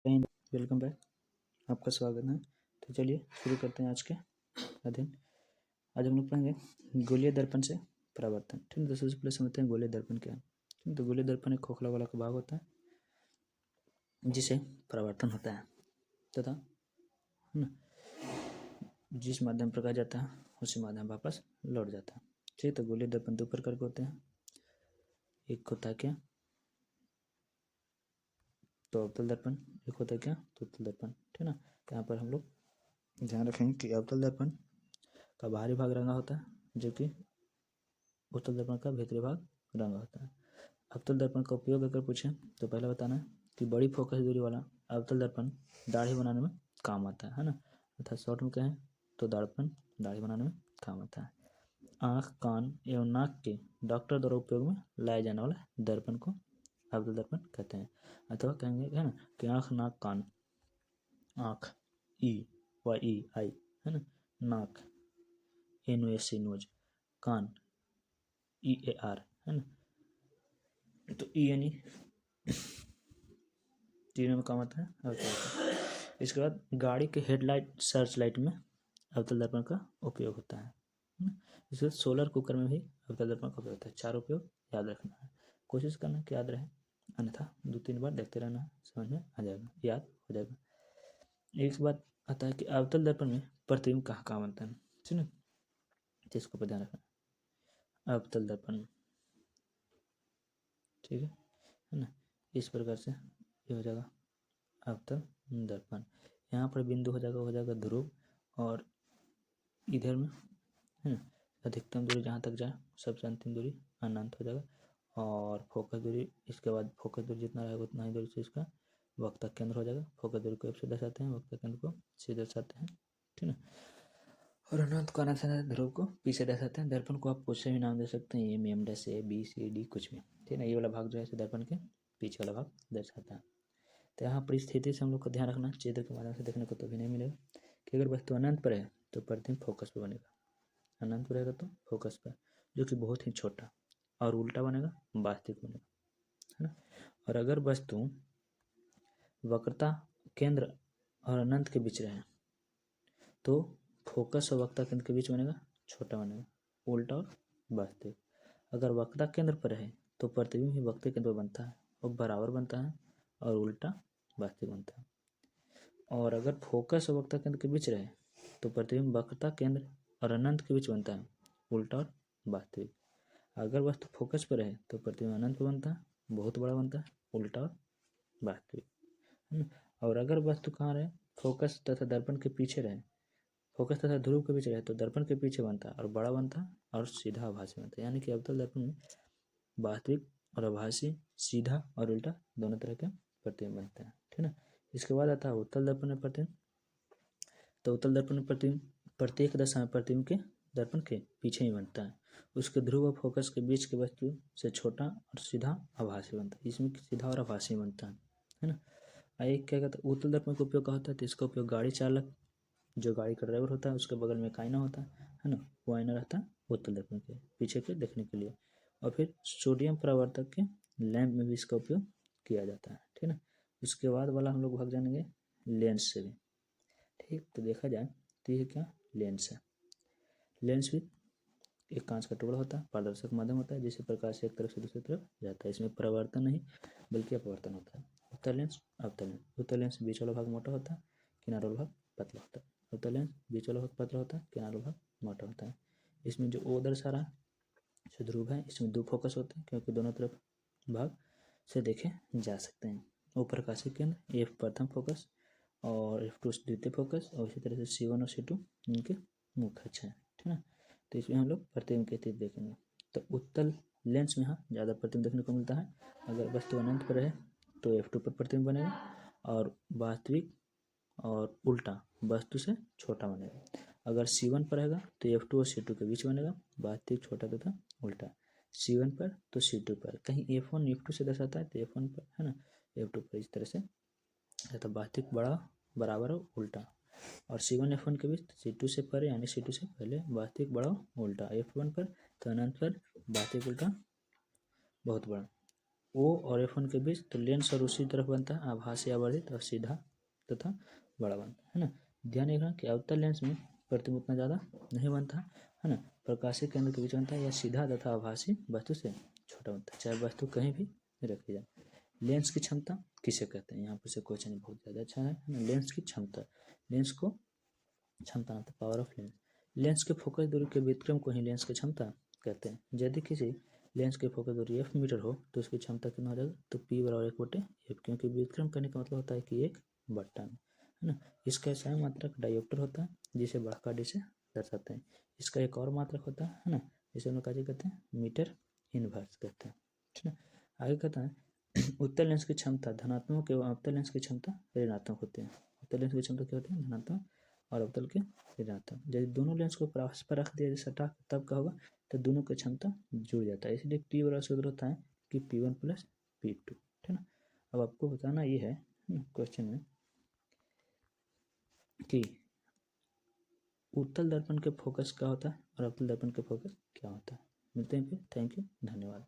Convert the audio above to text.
Welcome back. आपका स्वागत है। तो चलिए शुरू करते हैं आज के अध्ययन। आज हम लोग पढ़ेंगे गोलीय दर्पण से परावर्तन। ठीक है, तो सबसे पहले समझते हैं गोलीय दर्पण क्या है। ठीक है, तो गोलीय दर्पण एक खोखला वाला का भाग होता है जिसे परावर्तन होता है तथा जिस माध्यम प्रकाश जाता है उसी माध्यम वापस लौट जाता है। ठीक है, तो गोलीय दर्पण दो प्रकार के होते हैं। एक होता है क्या, तो अवतल दर्पण। एक होता है क्या, तो उत्तल दर्पण। ठीक है ना, यहाँ पर हम लोग ध्यान रखेंगे कि अवतल दर्पण का बाहरी भाग रंगा होता है जबकि उत्तल दर्पण का भीतरी भाग रंगा होता है। अवतल दर्पण का उपयोग अगर पूछें तो पहले बताना है कि बड़ी फोकस दूरी वाला अवतल दर्पण दाढ़ी बनाने में काम आता है ना, अर्थात शॉर्ट में कहें तो दर्पण दाढ़ी बनाने में काम आता है। आँख, कान एवं नाक के डॉक्टर द्वारा उपयोग में लाए जाने वाले दर्पण को अवतल दर्पण कहते हैं। अथवा कहेंगे है ना कि आँख, नाक, कान, आँख आई है ना, नाक नोज, कान EAR है ना, तो यानी तीनों में काम आता है अवतल दर्पण। इसके बाद गाड़ी के हेडलाइट सर्च लाइट में अवतल दर्पण का उपयोग होता है। इसके बाद सोलर कुकर में भी अवतल दर्पण का उपयोग होता है। चार उपयोग याद रखना है, कोशिश करना कि याद रहे, अन्यथा 2-3 बार देखते रहना है, समझ में आ जाएगा, याद हो जाएगा। एक बात आता है कि अवतल दर्पण में प्रतिबिंब कहाँ कहाँ बनता है, ठीक है, तो इसको पर ध्यान रखना। अवतल दर्पण ठीक है ना, इस प्रकार से ये हो जाएगा अवतल दर्पण। यहाँ पर बिंदु हो जाएगा ध्रुव, और इधर में है ना अधिकतम दूरी जहाँ तक जाए सबसे अंतिम दूरी अनंत हो जाएगा, और फोकस दूरी इसके बाद फोकस दूरी जितना रहेगा उतना ही दूरी से इसका वक्ता केंद्र हो जाएगा। फोकस दूरी को F से दर्शाते हैं, वक्ता केंद्र को C दर्शाते हैं, ठीक है। और अनंत को अनंत ध्रुव को P से दर्शाते हैं। दर्पण को आप कुछ से भी नाम दे सकते हैं, M.A, B, C, D कुछ भी, ठीक है ना। ये वाला भाग जो है दर्पण के पीछे वाला भाग दर्शाता है। तो यहाँ पर स्थिति से हम लोग को ध्यान रखना, चित्र के माध्यम से देखने को तो भी नहीं मिलेगा कि अगर वस्तु अनंत पर है तो प्रतिबिंब फोकस पर बनेगा, अनंत पर रहेगा तो फोकस पर, जो कि बहुत ही छोटा, और उल्टा बनेगा वास्तविक बनेगा, है ना। और अगर वस्तु वक्रता केंद्र और अनंत के बीच रहे तो फोकस और वक्रता केंद्र के बीच बनेगा छोटा बनेगा, उल्टा और वास्तविक। अगर वक्रता केंद्र पर है तो प्रतिबिंब ही वक्र केंद्र पर बनता है और बराबर बनता है, और उल्टा वास्तविक बनता है। और अगर फोकस और वक्रता केंद्र के बीच रहे तो प्रतिबिंब वक्रता केंद्र और अनंत के बीच बनता है, उल्टा और वास्तविक। अगर वस्तु फोकस पर है तो प्रतिबिंब अनंत पर बनता है, बहुत बड़ा बनता है, उल्टा और वास्तविक। और अगर वस्तु कहाँ रहे, फोकस तथा दर्पण के पीछे रहे, फोकस तथा ध्रुव के बीच रहे तो दर्पण के पीछे बनता है और बड़ा बनता है और सीधा आभासी बनता है। यानी कि अवतल दर्पण में वास्तविक और आभासी, सीधा और उल्टा दोनों तरह के प्रतिबिंब बनते हैं, ठीक है ना। इसके बाद आता है उत्तल दर्पण में प्रतिबिंब। तो उत्तल दर्पण में प्रतिबिंब प्रत्येक दशा में प्रतिबिंब के दर्पण के पीछे ही बनता है। उसके ध्रुव और फोकस के बीच के वस्तु से छोटा और सीधा आभासी बनता है। इसमें सीधा और आभासी बनता है ना। एक क्या कहता है उत्तल दर्पण का उपयोग क्या होता है, तो इसका उपयोग गाड़ी चालक, जो गाड़ी का ड्राइवर होता है उसके बगल में एक आईना होता है ना, वो आईना रहता है उत्तल दर्पण के पीछे के देखने के लिए। और फिर सोडियम परावर्तक के लैंप में भी इसका उपयोग किया जाता है, ठीक है ना। उसके बाद वाला हम लोग भाग जानेंगे लेंस से भी, ठीक। तो देखा जाए तो ये क्या लेंस है। लेंस भी एक कांच का टुकड़ा होता है, पारदर्शक माध्यम होता है जिससे प्रकाश एक तरफ से दूसरी तरफ जाता है। इसमें परावर्तन नहीं बल्कि अपवर्तन होता है। उत्तल लेंस, अवतल लेंस। उत्तल लेंस बीच वाला भाग मोटा होता है, किनारा वाला भाग पतला होता है। अवतल लेंस बीच वाला भाग पतला होता है, किनारा वाला भाग मोटा होता है। इसमें जो O दर्शा रहा जो ध्रुव है, इसमें 2 फोकस होते हैं क्योंकि दोनों तरफ भाग से देखे जा सकते हैं। O प्रकाशिक केंद्र, F प्रथम फोकस और F2 द्वितीय फोकस, और इसी तरह से C1 और C2 इनके मुख्य अक्ष हैं, ठीक है ना। तो इसमें हम लोग प्रतिबिंब की स्थिति देखेंगे। तो उत्तल लेंस में यहाँ ज़्यादा प्रतिबिंब देखने को मिलता है। अगर वस्तु अनंत पर है तो F2 पर प्रतिबिंब बनेगा, और वास्तविक और उल्टा वस्तु से छोटा बनेगा। अगर C1 पर रहेगा तो F2 और C2 के बीच बनेगा, वास्तविक छोटा तथा उल्टा। C1 पर तो C2 पर, कहीं F1 F2 से दर्शाता है तो F1 पर है ना, F2 पर, इस तरह से तो वास्तविक बड़ा बराबर और उल्टा। और C1 F1 के बीच C2 से परे यानी C2 से पहले वास्तविक बड़ा उल्टा, F1 पर तो अनंत पर वास्तविक उल्टा बहुत बड़ा। ओ और F1 के बीच, तो लेंस और उसी तरफ बनता है आभासी आवर्धित और सीधा तथा बड़ा बनता है ना। ध्यान रखना कि अवतल लेंस में प्रतिबिंब उतना ज़्यादा नहीं बनता है ना, प्रकाशीय केंद्र के बीच बनता है, या सीधा तथा आभासी वस्तु से छोटा बनता है, चाहे वस्तु कहीं भी रखी जाए। लेंस की क्षमता किसे कहते हैं, यहाँ पर से क्वेश्चन बहुत ज़्यादा अच्छा है ना। लेंस की क्षमता, लेंस को क्षमता मतलब पावर ऑफ लेंस। लेंस के फोकस दूरी के व्युत्क्रम को ही लेंस की क्षमता कहते हैं। यदि किसी लेंस की फोकस दूरी f मीटर हो तो उसकी क्षमता कितना हो जाएगा, तो P बराबर 1/f, क्योंकि व्युत्क्रम करने का मतलब होता है कि 1/टन है ना। इसका SI मात्रक डायोप्टर होता है, जिसे बढ़ा डी से दर्शाते हैं। इसका एक और मात्रक होता है ना, जिसे हम लोग क्या कहते हैं, मीटर इनवर्स कहते हैं, ठीक है। आगे कहता है उत्तल लेंस की क्षमता धनात्मक एवं अवतल लेंस की क्षमता ऋणात्मक होती है। उत्तल लेंस की क्षमता क्या होती है, धनात्मक, और अवतल के ऋणात्मक। यदि दोनों लेंस को परस्पर रख दिया जाए सटा, तब क्या होगा, तो दोनों की क्षमता जुड़ जाता है। इसलिए P बराबर सूत्र होता है कि P1 + P2, ठीक है ना। अब आपको बताना ये है क्वेश्चन में कि उत्तल दर्पण के फोकस क्या होता है और अवतल दर्पण के फोकस क्या होता है। मिलते हैं फिर, थैंक यू, धन्यवाद।